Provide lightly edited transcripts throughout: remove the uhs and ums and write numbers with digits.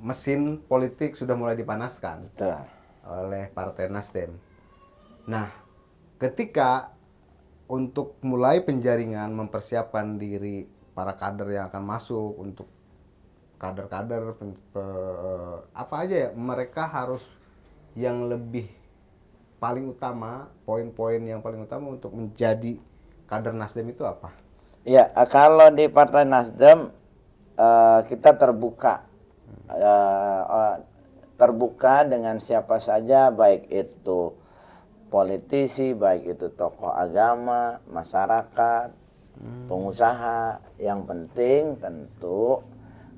mesin politik sudah mulai dipanaskan Betul. oleh Partai Nasdem. Nah, ketika untuk mulai penjaringan mempersiapkan diri para kader yang akan masuk, untuk kader-kader apa aja ya, mereka harus yang lebih paling utama, poin-poin yang paling utama untuk menjadi kader Nasdem itu apa? Ya, kalau di Partai Nasdem kita terbuka, terbuka dengan siapa saja, baik itu politisi, baik itu tokoh agama, masyarakat, pengusaha. Yang penting tentu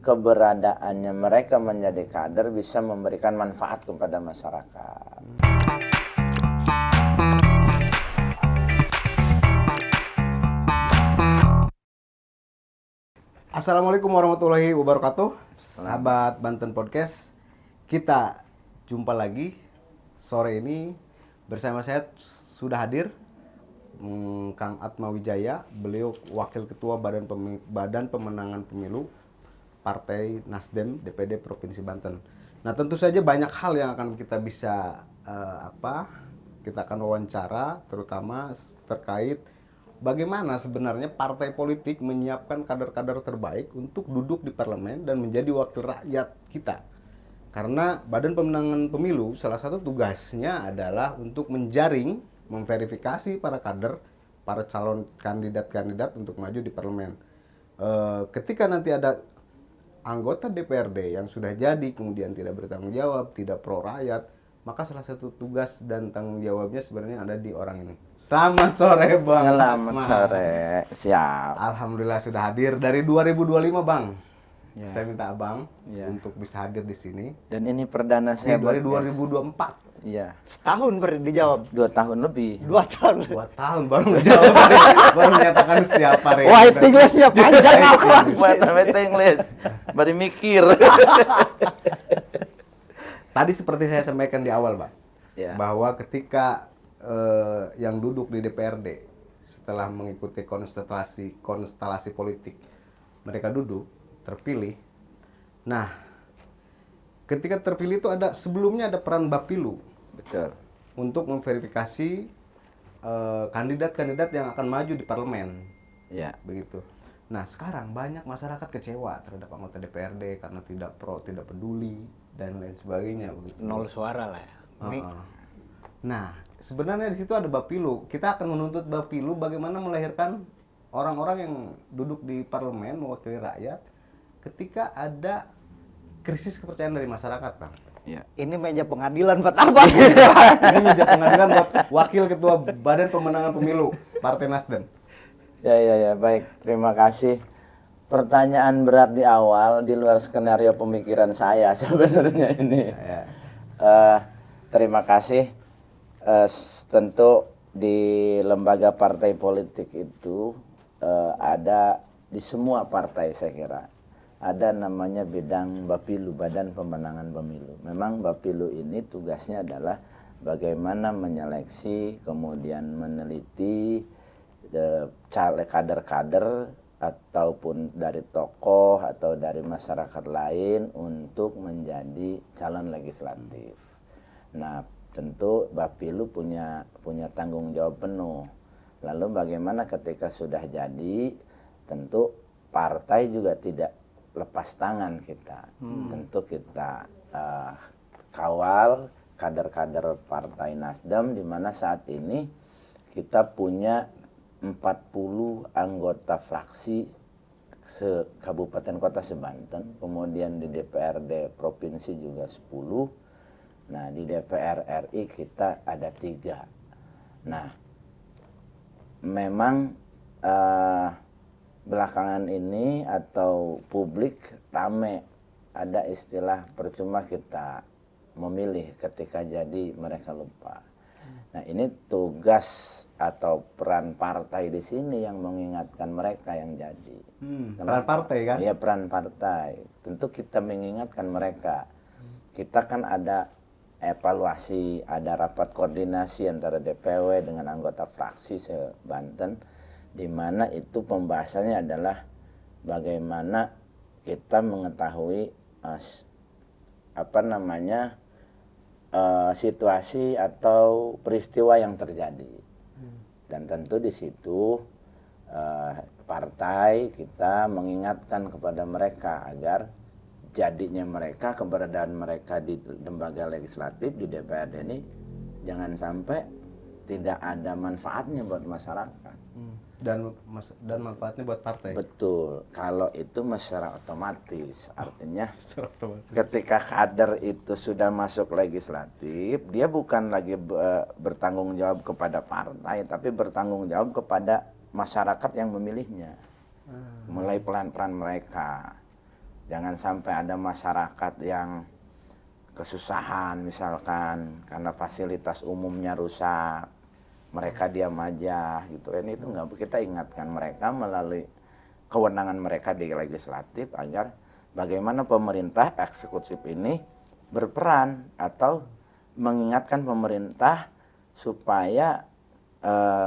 keberadaannya mereka menjadi kader bisa memberikan manfaat kepada masyarakat. Assalamualaikum warahmatullahi wabarakatuh, sahabat Banten Podcast. Kita jumpa lagi sore ini bersama saya sudah hadir Kang Atma Wijaya. Beliau Wakil Ketua Badan Pemenangan Pemilu Partai Nasdem DPD Provinsi Banten. Nah, tentu saja banyak hal yang akan kita bisa kita akan wawancara, terutama terkait bagaimana sebenarnya partai politik menyiapkan kader-kader terbaik untuk duduk di parlemen dan menjadi wakil rakyat kita. Karena Badan Pemenangan Pemilu salah satu tugasnya adalah untuk menjaring, memverifikasi para kader, para calon kandidat-kandidat untuk maju di parlemen. Ketika nanti ada anggota DPRD yang sudah jadi kemudian tidak bertanggung jawab, tidak pro rakyat, maka salah satu tugas dan tanggung jawabnya sebenarnya ada di orang ini. Selamat sore Bang. Selamat Atma. sore, siap. Alhamdulillah sudah hadir dari 2025 Bang. Ya. Saya minta Abang Ya. untuk bisa hadir di sini. Dan ini perdana saya Dari podcast. 2024. Iya, Setahun baru dijawab. 2 tahun lebih. 2 tahun. 2 tahun baru ngejawab. Baru menyatakan siapa Waiting listnya panjang amat. Waiting list. Baru mikir. Tadi seperti saya sampaikan di awal, Bang. Ya. Bahwa ketika yang duduk di DPRD setelah mengikuti konstelasi politik, mereka duduk, terpilih. Nah, ketika terpilih itu sebelumnya ada peran Bapilu Betul. untuk memverifikasi kandidat-kandidat yang akan maju di parlemen. Ya. Begitu. Nah, sekarang banyak masyarakat kecewa terhadap anggota DPRD karena tidak pro, tidak peduli dan lain sebagainya begitu. Nol suara lah ya. Nah, sebenarnya di situ ada Bapilu. Kita akan menuntut Bapilu bagaimana melahirkan orang-orang yang duduk di parlemen mewakili rakyat ketika ada krisis kepercayaan dari masyarakat, Bang. Ya. Ini meja pengadilan buat apa? Ini menjadi pengadilan buat Wakil Ketua Badan Pemenangan Pemilu Partai Nasdem. Ya, baik. Terima kasih. Pertanyaan berat di awal, di luar skenario pemikiran saya sebenarnya ini. Ya. Terima kasih. Tentu di lembaga partai politik itu ada di semua partai saya kira. Ada namanya bidang Bapilu, Badan Pemenangan Pemilu. Memang Bapilu ini tugasnya adalah bagaimana menyeleksi, kemudian meneliti kader-kader ataupun dari tokoh atau dari masyarakat lain untuk menjadi calon legislatif. Nah, tentu Bapilu punya tanggung jawab penuh. Lalu bagaimana ketika sudah jadi, tentu partai juga tidak lepas tangan kita. Tentu kita kawal kader-kader Partai Nasdem, di mana saat ini kita punya 40 anggota fraksi se-kabupaten kota se-Banten, kemudian di DPRD provinsi juga 10. Nah, di DPR RI kita ada 3. Nah, memang belakangan ini atau publik rame ada istilah percuma kita memilih, ketika jadi mereka lupa. Nah, ini tugas atau peran partai di sini yang mengingatkan mereka yang jadi. Peran partai kan? Iya, peran partai. Tentu kita mengingatkan mereka. Kita kan ada evaluasi, ada rapat koordinasi antara DPW dengan anggota fraksi se-Banten, di mana itu pembahasannya adalah bagaimana kita mengetahui situasi atau peristiwa yang terjadi. Dan tentu di situ partai kita mengingatkan kepada mereka agar jadinya mereka, keberadaan mereka di lembaga legislatif, di DPRD ini jangan sampai tidak ada manfaatnya buat masyarakat. Dan manfaatnya buat partai. Betul, kalau itu secara otomatis, artinya ketika kader itu sudah masuk legislatif, dia bukan lagi bertanggung jawab kepada partai, tapi bertanggung jawab kepada masyarakat yang memilihnya, mulai peran-peran mereka. Jangan sampai ada masyarakat yang kesusahan misalkan karena fasilitas umumnya rusak, mereka diam aja gitu kan. Itu nggak, kita ingatkan mereka melalui kewenangan mereka di legislatif agar bagaimana pemerintah eksekutif ini berperan atau mengingatkan pemerintah supaya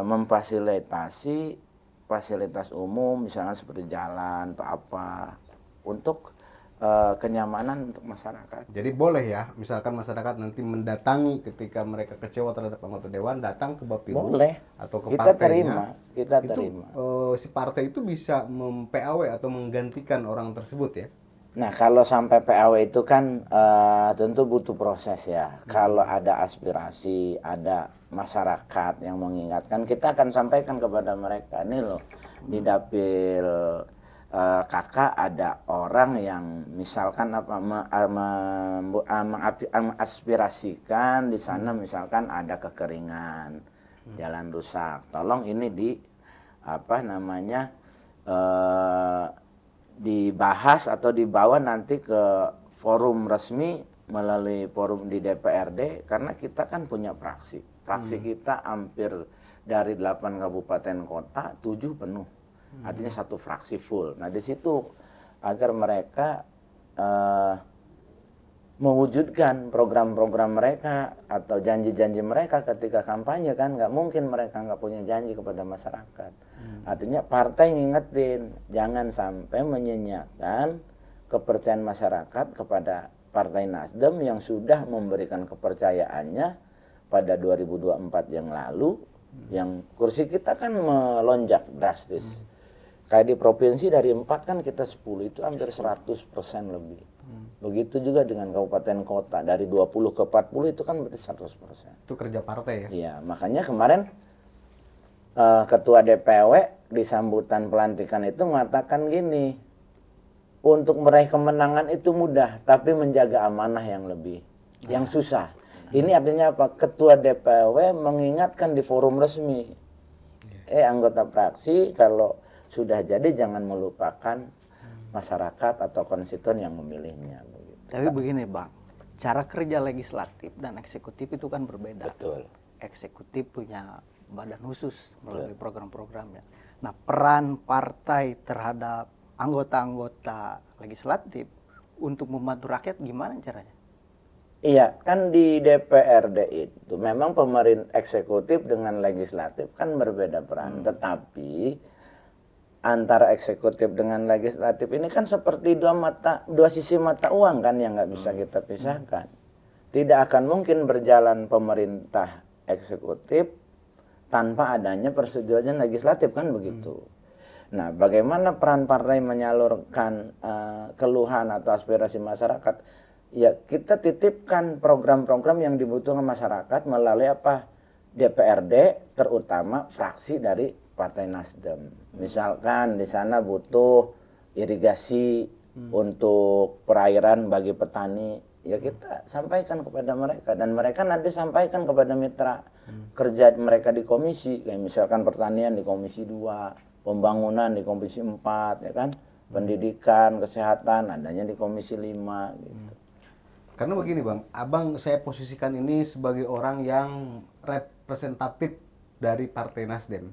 memfasilitasi fasilitas umum misalnya seperti jalan atau apa untuk kenyamanan untuk masyarakat. Jadi boleh ya, misalkan masyarakat nanti mendatangi ketika mereka kecewa terhadap anggota dewan, datang ke Bapilu Boleh. atau ke Kita partainya. kita Itu, terima. si partai itu bisa mem-PAW atau menggantikan orang tersebut ya. Nah, kalau sampai PAW itu kan tentu butuh proses ya. Kalau ada aspirasi, ada masyarakat yang mengingatkan, kita akan sampaikan kepada mereka. Ini loh, di dapil kakak ada orang yang misalkan mengaspirasikan di sana misalkan ada kekeringan, jalan rusak. Tolong ini dibahas atau dibawa nanti ke forum resmi melalui forum di DPRD, karena kita kan punya fraksi. Fraksi kita hampir dari 8 kabupaten kota 7 penuh. Artinya satu fraksi full. Nah, di situ agar mereka mewujudkan program-program mereka atau janji-janji mereka ketika kampanye, kan nggak mungkin mereka nggak punya janji kepada masyarakat. Artinya partai ngingetin jangan sampai menyenyakan kepercayaan masyarakat kepada Partai Nasdem yang sudah memberikan kepercayaannya pada 2024 yang lalu, yang kursi kita kan melonjak drastis. Kayak di provinsi dari 4 kan kita 10, itu hampir 100% lebih. Begitu juga dengan kabupaten kota, dari 20 ke 40 itu kan berarti 100%. Itu kerja partai ya. Iya, makanya kemarin Ketua DPW di sambutan pelantikan itu mengatakan gini, untuk meraih kemenangan itu mudah, tapi menjaga amanah yang lebih, yang susah. Ini artinya apa? Ketua DPW mengingatkan di forum resmi, anggota fraksi kalau sudah jadi jangan melupakan masyarakat atau konstituen yang memilihnya. Begitu. Tapi begini Bang, cara kerja legislatif dan eksekutif itu kan berbeda. Betul. Eksekutif punya badan khusus melalui program-programnya. Nah, peran partai terhadap anggota-anggota legislatif untuk membantu rakyat gimana caranya? Iya, kan di DPRD itu memang pemerintah eksekutif dengan legislatif kan berbeda peran, tetapi antara eksekutif dengan legislatif ini kan seperti dua sisi mata uang kan yang nggak bisa kita pisahkan. Tidak akan mungkin berjalan pemerintah eksekutif tanpa adanya persetujuan legislatif, kan begitu. Nah, bagaimana peran partai menyalurkan keluhan atau aspirasi masyarakat? Ya, kita titipkan program-program yang dibutuhkan masyarakat melalui apa? DPRD, terutama fraksi dari Partai Nasdem. Misalkan di sana butuh irigasi untuk perairan bagi petani, ya kita sampaikan kepada mereka, dan mereka nanti sampaikan kepada mitra kerja mereka di komisi, kayak misalkan pertanian di komisi 2, pembangunan di komisi 4, ya kan, pendidikan, kesehatan adanya di komisi 5 gitu. Karena begini Bang, Abang saya posisikan ini sebagai orang yang representatif dari Partai Nasdem.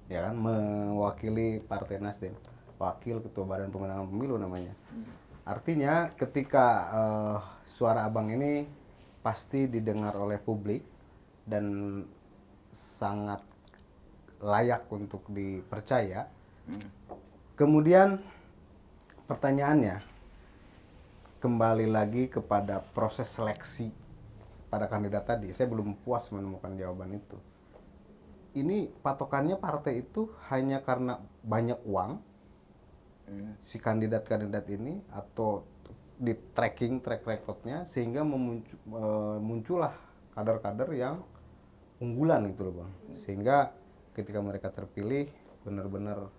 Ya kan, mewakili Partai Nasdem, wakil ketua Badan Pemenangan Pemilu namanya. Artinya ketika suara Abang ini pasti didengar oleh publik dan sangat layak untuk dipercaya. Kemudian pertanyaannya, kembali lagi kepada proses seleksi pada kandidat tadi. Saya belum puas menemukan jawaban itu. Ini patokannya partai itu hanya karena banyak uang si kandidat-kandidat ini, atau di tracking track recordnya sehingga muncullah kader-kader yang unggulan gitu loh bang, sehingga ketika mereka terpilih benar-benar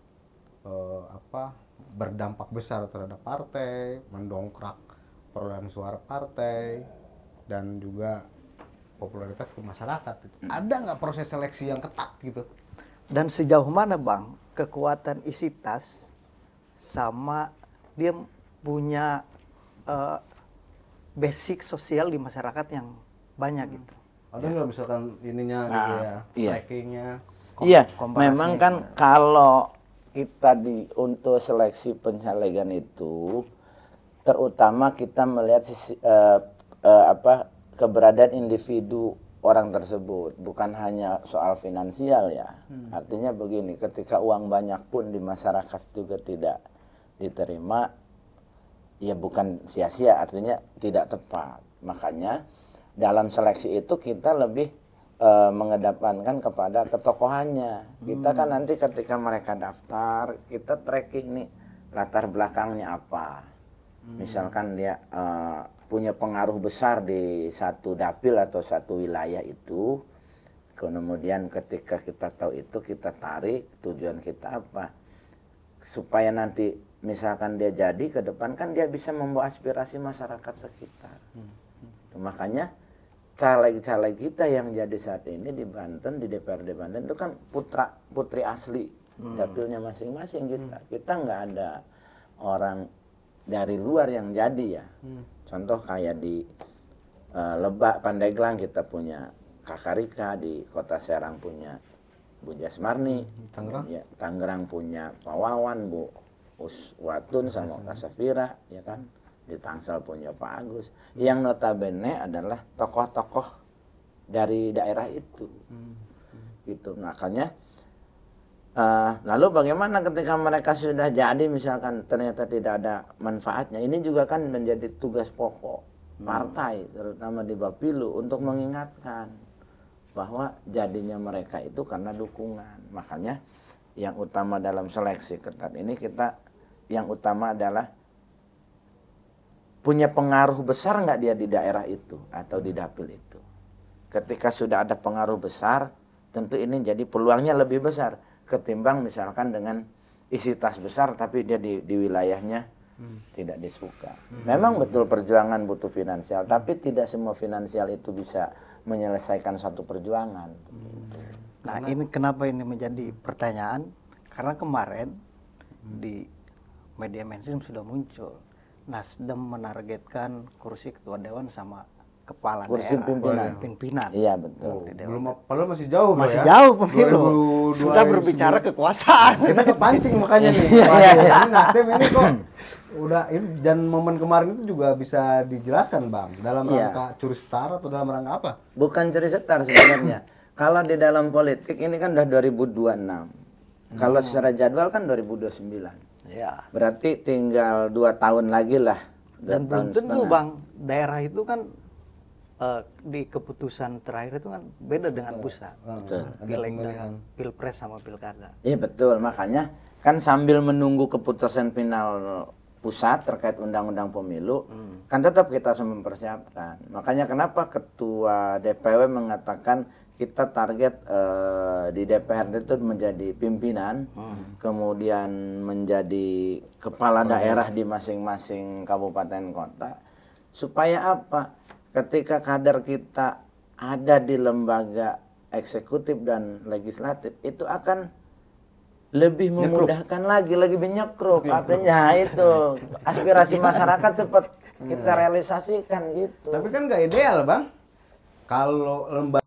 berdampak besar terhadap partai, mendongkrak perolehan suara partai dan juga popularitas ke masyarakat gitu. Ada nggak proses seleksi yang ketat gitu? Dan sejauh mana bang kekuatan isi tas sama dia punya eh, basic sosial di masyarakat yang banyak gitu. Ada nggak misalkan ininya gitu ya, iya. trackingnya? Iya, komparasinya memang kan kalau kita untuk seleksi pencalegan itu, terutama kita melihat keberadaan individu orang tersebut, bukan hanya soal finansial ya. Artinya begini, ketika uang banyak pun di masyarakat juga tidak diterima, ya bukan sia-sia, artinya tidak tepat. Makanya dalam seleksi itu kita lebih mengedepankan kepada ketokohannya. Kita kan nanti ketika mereka daftar, kita tracking nih latar belakangnya apa. Misalkan dia punya pengaruh besar di satu dapil atau satu wilayah itu, kemudian ketika kita tahu itu kita tarik, tujuan kita apa, supaya nanti misalkan dia jadi ke depan kan dia bisa membawa aspirasi masyarakat sekitar. Makanya caleg-caleg kita yang jadi saat ini di Banten, di DPRD Banten itu kan putra putri asli dapilnya masing-masing kita. Kita nggak ada orang dari luar yang jadi ya. Contoh kayak di Lebak, Pandeglang kita punya Kakak Rika, di Kota Serang punya Bu Jasmarni, Tangerang? ya, Tangerang punya Pak Wawan, Bu Uswatun sama Kak Safira, ya kan. Di Tangsel punya Pak Agus. Yang notabene adalah tokoh-tokoh dari daerah itu. Gitu. Makanya lalu bagaimana ketika mereka sudah jadi misalkan ternyata tidak ada manfaatnya. Ini juga kan menjadi tugas pokok partai terutama di Bapilu untuk mengingatkan bahwa jadinya mereka itu karena dukungan. Makanya yang utama dalam seleksi ketat ini yang utama adalah punya pengaruh besar nggak dia di daerah itu atau di dapil itu. Ketika sudah ada pengaruh besar, tentu ini jadi peluangnya lebih besar ketimbang misalkan dengan isi tas besar tapi dia di wilayahnya tidak disuka. Memang betul perjuangan butuh finansial, tapi tidak semua finansial itu bisa menyelesaikan satu perjuangan. Nah, ini kenapa ini menjadi pertanyaan? Karena kemarin di media mainstream sudah muncul Nasdem menargetkan kursi ketua dewan sama kepala Kursi daerah, pimpinan. Iya betul. Belum, padahal masih jauh loh Masih ya. jauh pemilu. 2022 Sudah berbicara kekuasaan. Kita kepancing makanya nih. Ini Nasdem ini kok udah ini, dan momen kemarin itu juga bisa dijelaskan bang dalam rangka curi star atau dalam rangka apa? Bukan curi setar sebenarnya. Kalau di dalam politik ini kan udah 2026. Kalau secara jadwal kan 2029. Ya. Berarti tinggal 2 tahun lagi lah. Dan belum tentu bang, daerah itu kan di keputusan terakhir itu kan beda dengan pusat. Betul. Pileg dan pilpres sama pilkada. Iya betul, makanya kan sambil menunggu keputusan final pusat terkait undang-undang pemilu, kan tetap kita harus mempersiapkan. Makanya kenapa Ketua DPW mengatakan kita target di DPRD itu menjadi pimpinan, kemudian menjadi kepala daerah di masing-masing kabupaten kota, supaya apa? Ketika kader kita ada di lembaga eksekutif dan legislatif, itu akan lebih memudahkan lagi menyekruk. Artinya itu aspirasi masyarakat cepat kita realisasikan gitu. Tapi kan nggak ideal bang. Kalau lembaga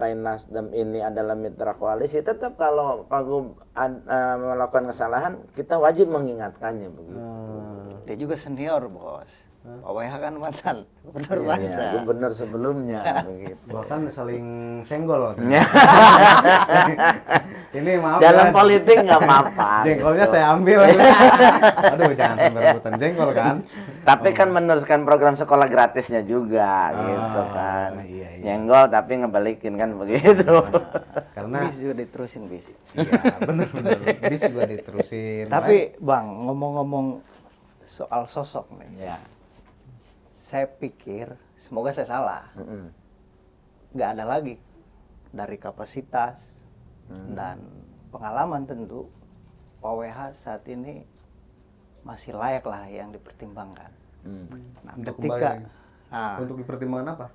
Partai Nasdem ini adalah mitra koalisi, tetap kalau Pak Gub melakukan kesalahan, kita wajib mengingatkannya begitu. Dia juga senior, Bos. Pak WH kan mantan gubernur Iya, Banten. gubernur sebelumnya begitu. Bahkan saling senggol. Ini maaf Dalam ya, politik nggak apa-apa. jengkolnya gitu. saya ambil. Aduh, jangan sampai rebutan jengkol kan. Tapi kan meneruskan program sekolah gratisnya juga gitu kan. iya, iya. Nyenggol tapi ngebalikin kan begitu. Karena Bis juga diterusin, Bis. iya, bener-bener bis juga diterusin. Tapi Bang, ngomong-ngomong soal sosok nih. Ya. Saya pikir, semoga saya salah, Mm-mm. nggak ada lagi dari kapasitas dan pengalaman tentu Pak WH saat ini masih layak lah yang dipertimbangkan. Hmm. Nah, Untuk ketika kembali. Untuk dipertimbangkan apa?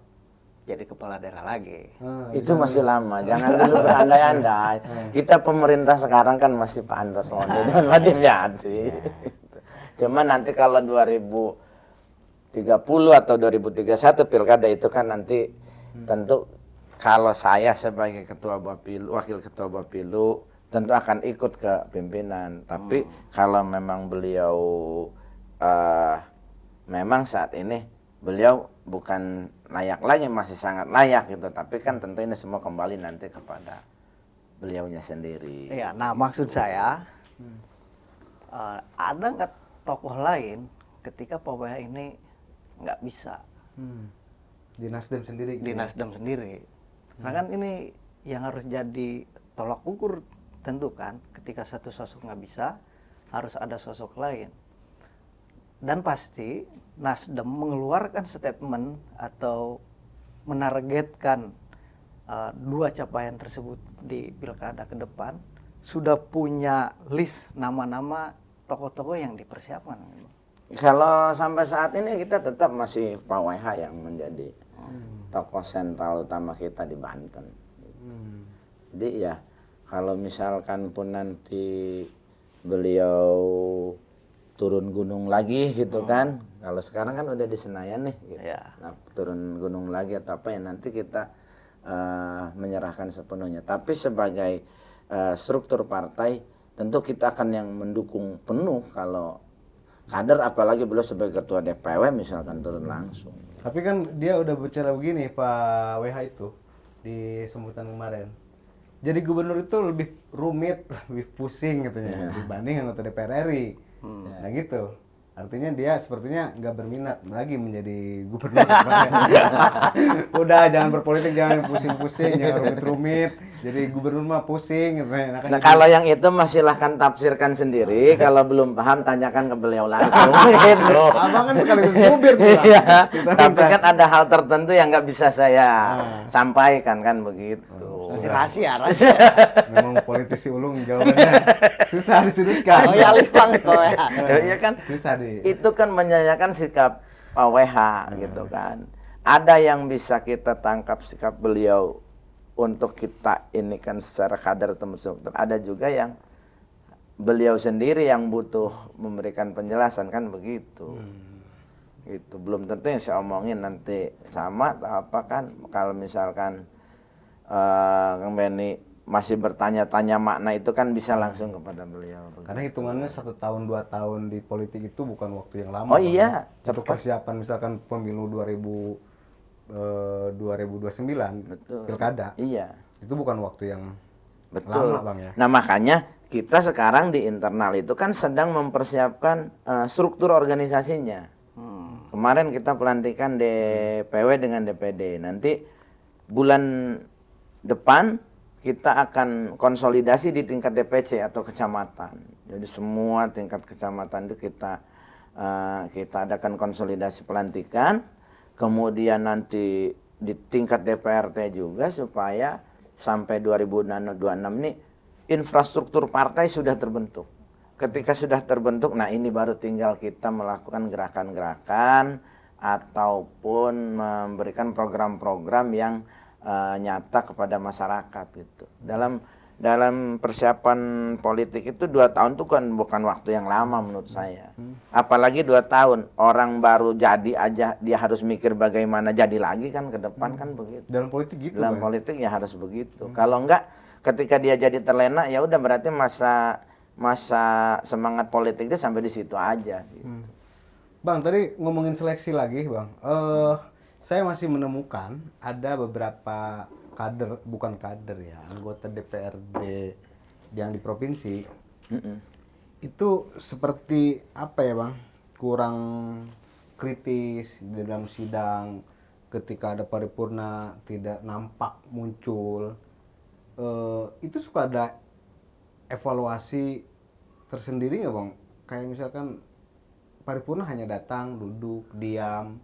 jadi kepala daerah lagi, Itu masih lama, jangan dulu berandai-andai. Kita pemerintah sekarang kan masih Pak Androsoni dan Pak Dimyati. Cuma nanti kalau 2030 atau 2031 pilkada itu kan nanti tentu kalau saya sebagai ketua Bapilu, wakil ketua Bapilu tentu akan ikut ke pimpinan. Tapi kalau memang beliau memang saat ini beliau bukan layak lagi, masih sangat layak gitu. Tapi kan tentu ini semua kembali nanti kepada beliaunya sendiri. iya. Nah, maksud saya ada nggak tokoh lain ketika Pak WH ini nggak bisa Di Nasdem sendiri. di Nasdem sendiri. Karena kan ini yang harus jadi tolak ukur tentu kan, ketika satu sosok nggak bisa, harus ada sosok lain. Dan pasti Nasdem mengeluarkan statement atau menargetkan dua capaian tersebut di pilkada ke depan, sudah punya list nama-nama tokoh-tokoh yang dipersiapkan. Kalau sampai saat ini kita tetap masih Pak WH yang menjadi tokoh sentral utama kita di Banten. Jadi ya kalau misalkan pun nanti beliau turun gunung lagi gitu kan, kalau sekarang kan udah di Senayan nih, gitu. Ya. Nah, turun gunung lagi atau apa ya nanti kita menyerahkan sepenuhnya. Tapi sebagai struktur partai tentu kita akan yang mendukung penuh kalau kader, apalagi beliau sebagai ketua DPW misalkan turun langsung. Tapi kan dia udah bicara begini Pak WH itu di sambutan kemarin. Jadi gubernur itu lebih rumit, lebih pusing katanya dibanding anggota DPR RI. Nah gitu. Artinya dia sepertinya nggak berminat lagi menjadi gubernur. Udah jangan berpolitik, jangan pusing-pusing, jangan rumit-rumit. Jadi gubernur mah pusing. Nah kalau yang itu masih silahkan tafsirkan sendiri. Kalau belum paham tanyakan ke beliau langsung. Gitu. Abang kan sekaligus jubir pula. Iya. Tapi kan ada hal tertentu yang nggak bisa saya sampaikan kan begitu. Masih rahasia. Memang politisi ulung jawabannya susah disudutkan. Oh ya, alis banget Pak WH. Iya kan? Susah di. Itu kan menyayangkan sikap Pak WH gitu kan. Ada yang bisa kita tangkap sikap beliau untuk kita ini kan secara kader atau struktur. Ada juga yang beliau sendiri yang butuh memberikan penjelasan kan begitu. Itu belum tentu yang saya omongin nanti sama atau apa kan. Kalau misalkan Kang Benny masih bertanya-tanya makna itu kan bisa langsung kepada beliau. Karena hitungannya 1 tahun 2 tahun di politik itu bukan waktu yang lama. Oh iya, Untuk persiapan misalkan pemilu 2029 Betul. pilkada. Iya. Itu bukan waktu yang Betul. lama Bang ya. Nah makanya kita sekarang di internal itu kan sedang mempersiapkan struktur organisasinya. Kemarin kita pelantikan DPW dengan DPD. Nanti bulan depan kita akan konsolidasi di tingkat DPC atau kecamatan. Jadi semua tingkat kecamatan itu kita adakan konsolidasi pelantikan. Kemudian nanti di tingkat DPRT juga supaya sampai 2026 ini infrastruktur partai sudah terbentuk. Ketika sudah terbentuk, nah ini baru tinggal kita melakukan gerakan-gerakan ataupun memberikan program-program yang nyata kepada masyarakat gitu. Dalam dalam persiapan politik itu 2 tahun itu kan bukan waktu yang lama menurut saya. Apalagi 2 tahun, orang baru jadi aja dia harus mikir bagaimana jadi lagi kan ke depan kan begitu. Dalam politik gitu, Dalam Bang. politik ya harus begitu. Kalau enggak, ketika dia jadi terlena ya udah berarti masa semangat politik dia sampai di situ aja. Gitu. Bang, tadi ngomongin seleksi lagi, Bang. Saya masih menemukan ada beberapa kader, bukan kader ya, anggota DPRD yang di provinsi itu seperti apa ya, Bang? Kurang kritis di dalam sidang, ketika ada paripurna tidak nampak muncul. Itu suka ada evaluasi tersendiri nggak, Bang? Kayak misalkan paripurna hanya datang, duduk, diam.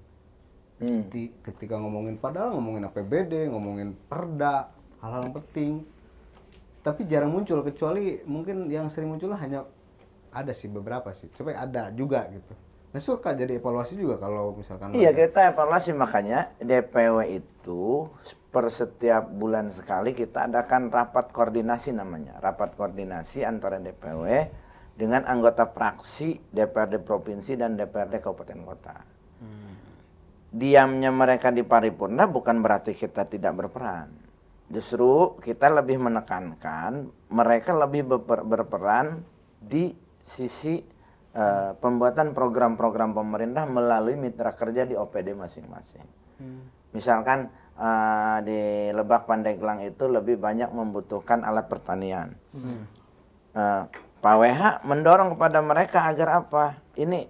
Ketika ngomongin, padahal ngomongin APBD, ngomongin perda, hal-hal yang penting, tapi jarang muncul, kecuali mungkin yang sering muncul hanya ada sih beberapa sih, coba ada juga gitu. Nah, suka jadi evaluasi juga kalau misalkan Iya, kita evaluasi, makanya DPW itu per setiap bulan sekali kita adakan rapat koordinasi namanya. Rapat koordinasi antara DPW dengan anggota fraksi DPRD provinsi dan DPRD kabupaten kota. Diamnya mereka di paripurna bukan berarti kita tidak berperan. Justru kita lebih menekankan mereka lebih berperan di sisi pembuatan program-program pemerintah melalui mitra kerja di OPD masing-masing. Misalkan di Lebak Pandeglang itu lebih banyak membutuhkan alat pertanian. Pak WH mendorong kepada mereka agar apa? Ini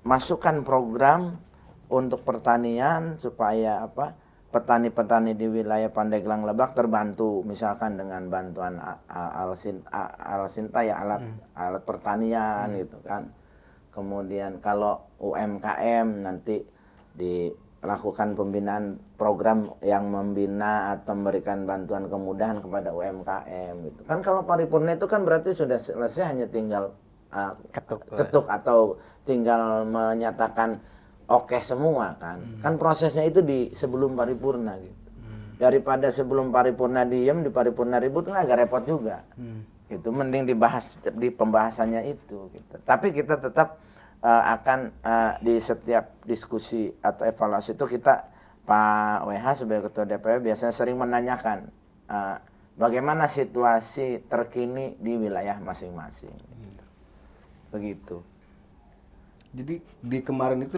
masukkan program untuk pertanian supaya apa? Petani-petani di wilayah Pandeglang Lebak terbantu, misalkan dengan bantuan Alsinta ya, alat pertanian gitu kan. Kemudian kalau UMKM nanti dilakukan pembinaan program yang membina atau memberikan bantuan kemudahan kepada UMKM gitu. Kan kalau paripurna itu kan berarti sudah selesai, hanya tinggal ketuk atau tinggal menyatakan oke semua kan. Kan prosesnya itu di sebelum paripurna gitu. Daripada sebelum paripurna diem, di paripurna ribut kan agak repot juga. Gitu, mending dibahas di pembahasannya itu gitu. Tapi kita tetap akan di setiap diskusi atau evaluasi itu kita, Pak WH sebagai ketua DPW biasanya sering menanyakan bagaimana situasi terkini di wilayah masing-masing gitu. Begitu. Jadi di kemarin itu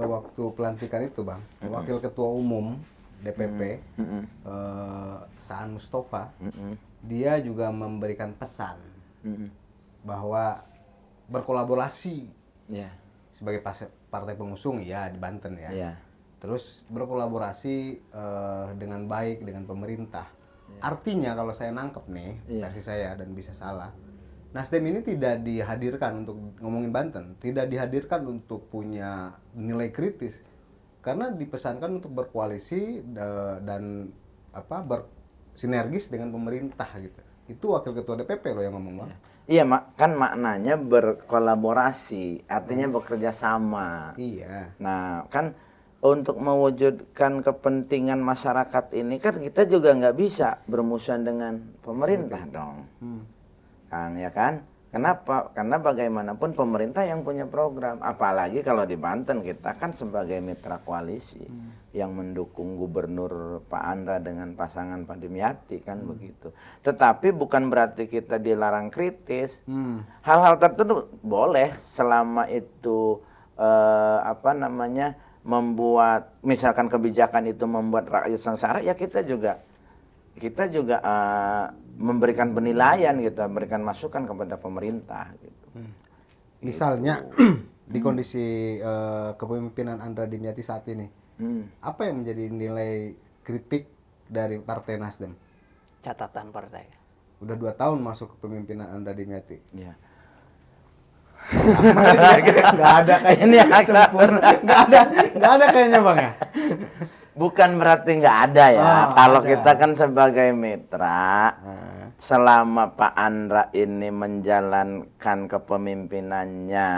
waktu pelantikan itu, Bang, Wakil Ketua Umum DPP Saan Mustafa, dia juga memberikan pesan bahwa berkolaborasi sebagai partai pengusung ya di Banten ya. Terus berkolaborasi dengan baik dengan pemerintah. Artinya kalau saya nangkep nih, versi saya dan bisa salah, Nasdem ini tidak dihadirkan untuk ngomongin Banten, tidak dihadirkan untuk punya nilai kritis, karena dipesankan untuk berkoalisi dan bersinergis dengan pemerintah gitu. Itu Wakil Ketua DPP loh yang ngomong, Bang. Iya, kan maknanya berkolaborasi, artinya bekerja sama. Iya. Nah, kan untuk mewujudkan kepentingan masyarakat ini kan kita juga nggak bisa bermusuhan dengan pemerintah dong. Kang, ya kan? Kenapa? Karena bagaimanapun pemerintah yang punya program. Apalagi kalau di Banten kita kan sebagai mitra koalisi yang mendukung Gubernur Pak Andra dengan pasangan Pak Dimyati kan begitu. Tetapi bukan berarti kita dilarang kritis. Hal-hal tertentu boleh selama itu membuat, misalkan kebijakan itu membuat rakyat sengsara, ya kita juga memberikan penilaian gitu, memberikan masukan kepada pemerintah gitu. Misalnya di kondisi kepemimpinan Andra Dimyati saat ini, apa yang menjadi nilai kritik dari Partai Nasdem? Catatan partai. Udah 2 tahun masuk kepemimpinan Andra Dimyati. Ya. Nggak ada kayaknya sempurna. Nggak ada kayaknya, Bang ya. Bukan berarti nggak ada ya. Kalau kita kan sebagai mitra, selama Pak Andra ini menjalankan kepemimpinannya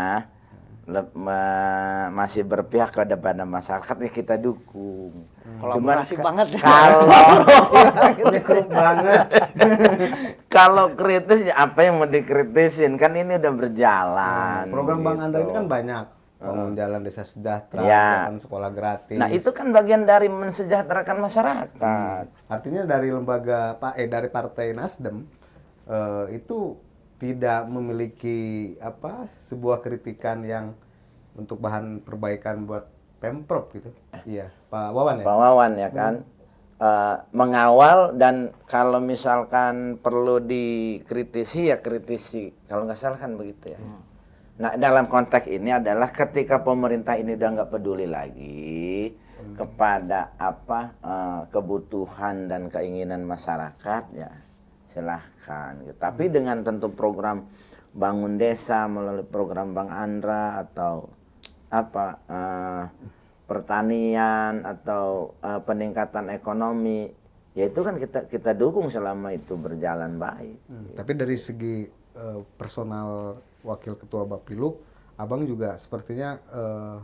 masih berpihak kepada masyarakat ya kita dukung. Kolaborasi banget ya. Kalau Nyekruk banget. kalau kritis ya apa yang mau dikritisin, kan ini udah berjalan. Program Bang Andra gitu. ini kan banyak. Bangun jalan desa sejahtera, Ya. jalan sekolah gratis. Nah itu kan bagian dari mensejahterakan masyarakat. Artinya dari lembaga dari Partai Nasdem itu tidak memiliki sebuah kritikan yang untuk bahan perbaikan buat Pemprov gitu. Iya, Pak Wawan ya. Pak Wawan ya kan. Mengawal, dan kalau misalkan perlu dikritisi ya kritisi. Kalau nggak salah kan begitu ya. Nah dalam konteks ini adalah ketika pemerintah ini udah nggak peduli lagi kepada kebutuhan dan keinginan masyarakat, ya silahkan. Tapi dengan tentu program bangun desa melalui program Bang Andra atau pertanian atau peningkatan ekonomi, ya itu kan kita dukung selama itu berjalan baik. Tapi dari segi personal Wakil Ketua Bapilu, Abang juga sepertinya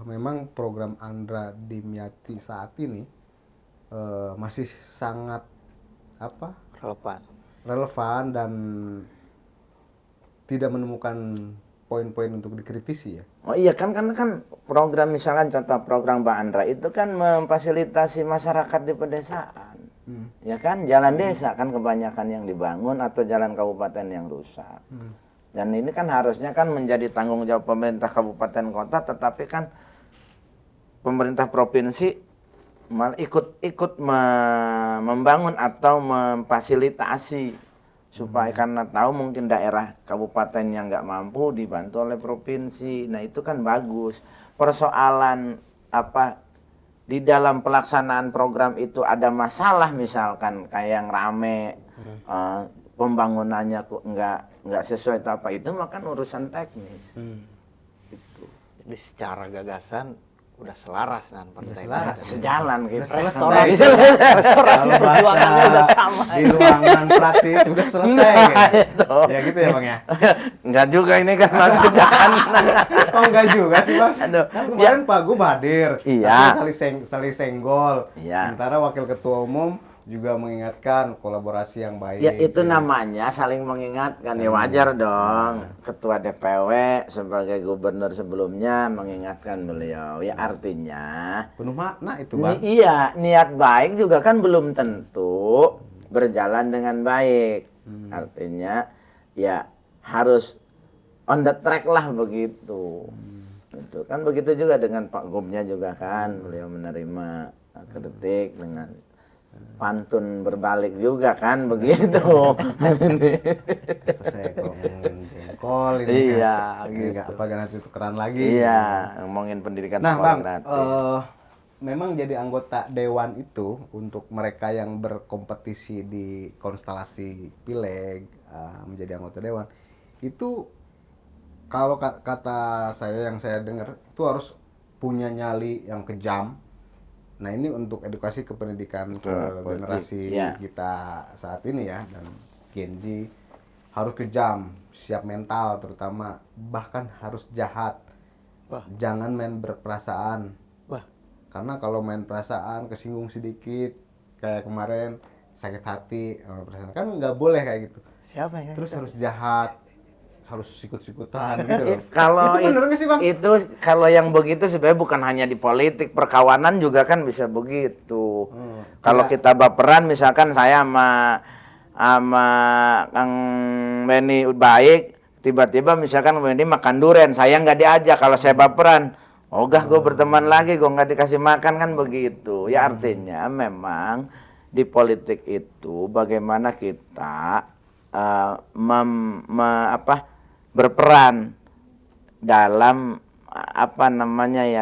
memang program Andra Dimyati saat ini masih sangat relevan dan tidak menemukan poin-poin untuk dikritisi ya. Oh iya kan program, misalkan contoh program Mbak Andra itu kan memfasilitasi masyarakat di pedesaan. Ya kan jalan desa kan kebanyakan yang dibangun atau jalan kabupaten yang rusak. Dan ini kan harusnya kan menjadi tanggung jawab pemerintah kabupaten kota, tetapi kan pemerintah provinsi malah ikut membangun atau memfasilitasi supaya karena tahu mungkin daerah kabupaten yang nggak mampu dibantu oleh provinsi. Nah itu kan bagus. Persoalan di dalam pelaksanaan program itu ada masalah, misalkan kayak yang rame pembangunannya kok nggak sesuai itu makan urusan teknis. Gitu. Jadi secara gagasan udah selaras dengan partai. Sejalan gitu. Restorasi perjuangannya udah sama. Di ruangan fraksi itu udah selesai. Gitu. Ya gitu ya Bang ya. Enggak juga ini kan masih jalan. Oh enggak juga sih Bang. Aduh. Kan kemarin Pak Gub hadir. Iya. Tapi saling senggol. Iya. Sementara Wakil Ketua Umum juga mengingatkan kolaborasi yang baik. Ya itu namanya saling mengingatkan, ya wajar dong. Ketua DPW sebagai gubernur sebelumnya mengingatkan beliau. Ya artinya Penuh makna itu Bang. iya, niat baik juga kan belum tentu berjalan dengan baik. Artinya ya harus on the track lah begitu. Itu kan begitu juga dengan Pak Gubnya juga kan, beliau menerima kritik dengan pantun berbalik juga kan begitu. Saya ngomongin jengkol ini. Iya, kan. gitu. Nggak apa nanti tukeran lagi. Iya, ngomongin pendidikan Nah sekolah Bang, gratis. memang jadi anggota dewan itu untuk mereka yang berkompetisi di konstelasi pileg menjadi anggota dewan itu, kalau kata saya yang saya dengar itu harus punya nyali yang kejam. Nah ini untuk edukasi ke pendidikan ke generasi kita saat ini ya, dan Gen Z harus kejam, siap mental terutama, bahkan harus jahat. Jangan main berperasaan. Karena kalau main perasaan, kesinggung sedikit kayak kemarin sakit hati, perasaan kan nggak boleh kayak gitu. Siapa ya? Terus harus jahat, harus sikut-sikutan gitu loh. Kalau itu bener nggak sih Bang? itu kalau yang begitu sebenarnya bukan hanya di politik, perkawanan juga kan bisa begitu. Kalau kita baperan, misalkan saya sama Kang Benny baik, tiba-tiba misalkan Benny makan durian, saya nggak diajak. Kalau saya baperan, ogah gue berteman lagi, gue nggak dikasih makan, kan begitu. Ya artinya memang di politik itu bagaimana kita berperan dalam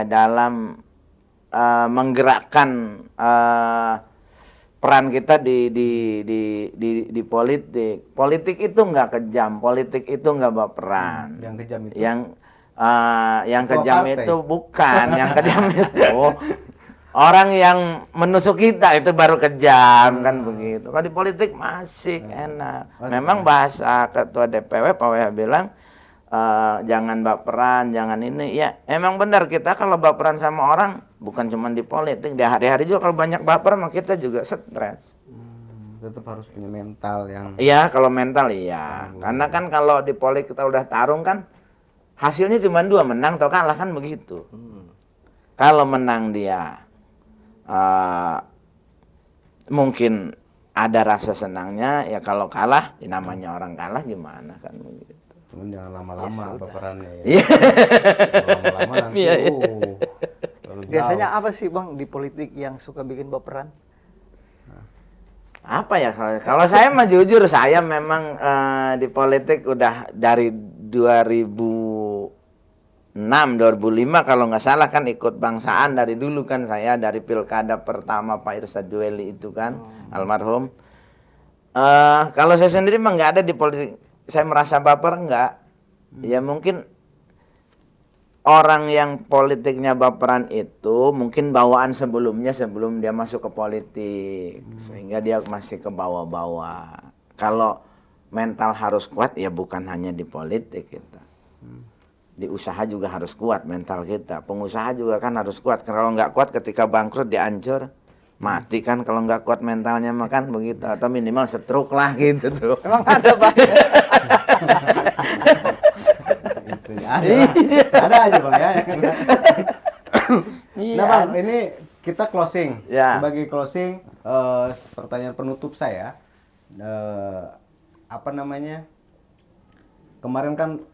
dalam menggerakkan peran kita di politik. Politik itu nggak kejam, politik itu nggak baperan. Yang kejam itu. Yang kejam partai. itu bukan, yang kejam itu orang yang menusuk kita itu baru kejam, kan begitu. Kalau di politik masih enak. Memang bahasa Ketua DPW Pak WH bilang jangan baperan, jangan ini. Ya, emang benar kita kalau baperan sama orang bukan cuma di politik, di hari-hari juga kalau banyak baper mah kita juga stres. Tetap harus punya mental yang Iya, kalau mental iya. Karena kan kalau di politik kita udah tarung kan hasilnya cuma dua, menang atau kalah kan begitu. Kalau menang dia mungkin ada rasa senangnya, ya kalau kalah, ya namanya orang kalah gimana kan begitu. cuman jangan lama-lama baperannya ya. Iya. Kalau lama-lama nanti Iya. terlalu Biasanya jauh. apa sih Bang di politik yang suka bikin baperan? Apa ya, kalau saya mah jujur saya memang di politik udah dari 2006 2005 kalau nggak salah kan ikut bangsaan dari dulu kan, saya dari pilkada pertama Pak Irsyad Juweli itu kan almarhum. Kalau saya sendiri mah nggak ada di politik saya merasa baper, nggak. Ya mungkin orang yang politiknya baperan itu mungkin bawaan sebelumnya sebelum dia masuk ke politik, sehingga dia masih ke bawah-bawah. Kalau mental harus kuat ya bukan hanya di politik kita. Di usaha juga harus kuat mental kita. Pengusaha juga kan harus kuat. Kalau nggak kuat ketika bangkrut dia hancur, mati kan kalau nggak kuat mentalnya makan begitu, atau minimal stroke lah gitu tuh. Emang ada Bang? Gitu ya. Ada aja Bang ya. Nah Bang, ini kita closing. Ya. Sebagai closing, pertanyaan penutup saya, apa namanya? Kemarin kan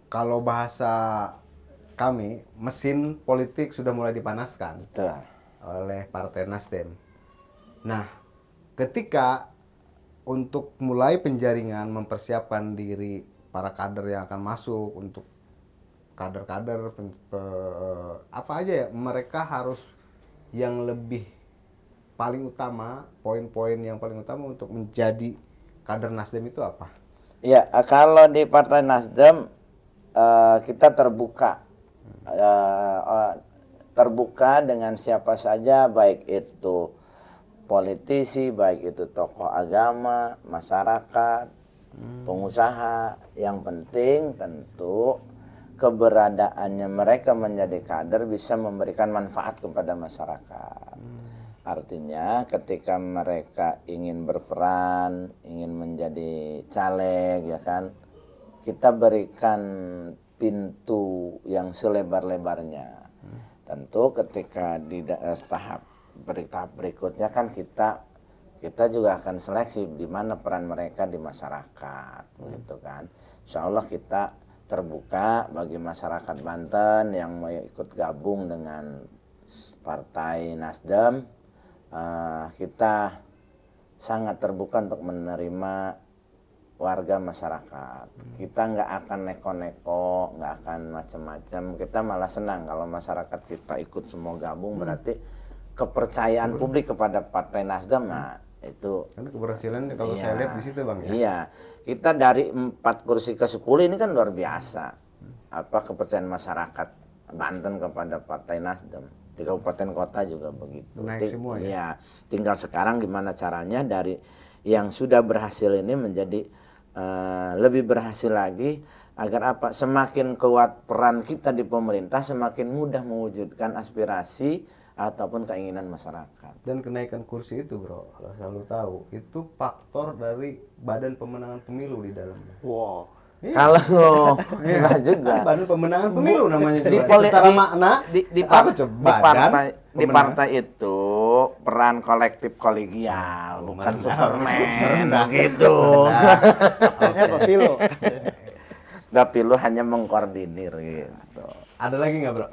kalau bahasa kami, mesin politik sudah mulai dipanaskan Betul. oleh Partai Nasdem. Nah, ketika untuk mulai penjaringan mempersiapkan diri para kader yang akan masuk, untuk kader-kader apa aja ya, mereka harus yang lebih paling utama, poin-poin yang paling utama untuk menjadi kader Nasdem itu apa? Ya, kalau di Partai Nasdem kita terbuka. Terbuka dengan siapa saja, baik itu politisi, baik itu tokoh agama, masyarakat, pengusaha. Yang penting tentu keberadaannya mereka menjadi kader bisa memberikan manfaat kepada masyarakat. Artinya ketika mereka ingin berperan, ingin menjadi caleg ya kan, kita berikan pintu yang selebar-lebarnya. Tentu ketika di tahap berikutnya kan kita juga akan seleksi di mana peran mereka di masyarakat, gitu kan. Insya Allah kita terbuka bagi masyarakat Banten yang mau ikut gabung dengan Partai Nasdem. Kita sangat terbuka untuk menerima warga masyarakat. Kita nggak akan neko-neko, nggak akan macam-macam. Kita malah senang kalau masyarakat kita ikut semua gabung, berarti kepercayaan publik kepada Partai Nasdem, nah itu. Karena keberhasilannya kalau Iya, saya lihat di situ Bang ya. Iya, kita dari 4 kursi ke 10 ini kan luar biasa. Apa kepercayaan masyarakat Banten kepada Partai Nasdem. Di kabupaten kota juga begitu. Naik semua ya? Iya, tinggal sekarang gimana caranya dari yang sudah berhasil ini menjadi lebih berhasil lagi, agar apa? Semakin kuat peran kita di pemerintah, semakin mudah mewujudkan aspirasi ataupun keinginan masyarakat. Dan kenaikan kursi itu Bro, kalau selalu tahu, itu faktor dari Badan Pemenangan Pemilu di dalamnya. Wow. Iya. Kalau enggak juga. Kan Badan Pemenangan Pemilu namanya Di juga. Secara makna di apa coba? di partai itu peran kolektif kolegial, bukan Superman begitu. Ini apa Pilo? Tapi lu hanya mengkoordinir gitu. Ada lagi nggak Bro?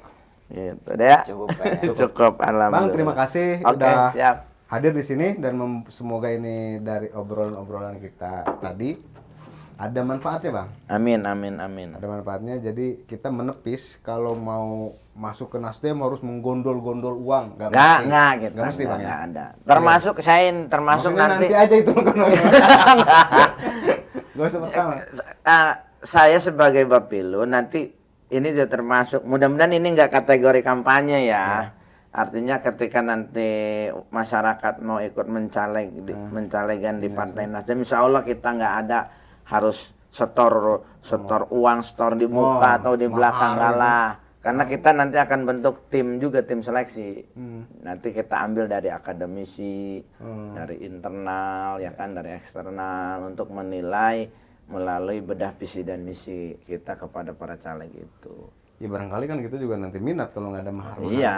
Gitu deh. Cukup ya. Cukup, alhamdulillah. Bang, terima kasih Oke, udah siap. hadir di sini dan semoga ini dari obrolan-obrolan kita tadi ada manfaatnya Bang. Amin, amin, amin. Ada manfaatnya, jadi kita menepis kalau mau masuk ke Nasdem harus menggondol-gondol uang. Nggak gitu. Nggak mesti Bang ya. Nggak ada. Termasuk termasuk Maksudnya nanti. aja itu Gak usah pertama. Saya sebagai Bapilu nanti ini juga termasuk, mudah-mudahan ini nggak kategori kampanye ya. Artinya ketika nanti masyarakat mau ikut mencalegan di Partai Nasdem, insya Allah kita nggak ada harus setor uang, setor di muka atau di belakang mahal kalah. Karena kita nanti akan bentuk tim juga, tim seleksi. Nanti kita ambil dari akademisi, dari internal, ya kan, dari eksternal untuk menilai melalui bedah visi dan misi kita kepada para caleg itu. Ya barangkali kan kita juga nanti minat kalau nggak ada mahar. Iya.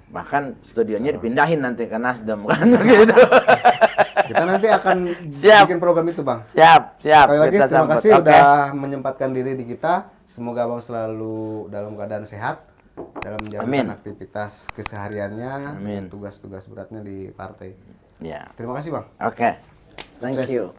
Bahkan studionya dipindahin nanti ke Nasdem kan gitu. Kita nanti akan Siap. bikin program itu, Bang. Siap. Sekali lagi Kita terima sambut. kasih Oke. udah menyempatkan diri di kita. Semoga Abang selalu dalam keadaan sehat dalam menjalankan Amin. aktivitas kesehariannya Amin. dan tugas-tugas beratnya di partai. Ya. Terima kasih, Bang. Oke. Thank Sukses. you.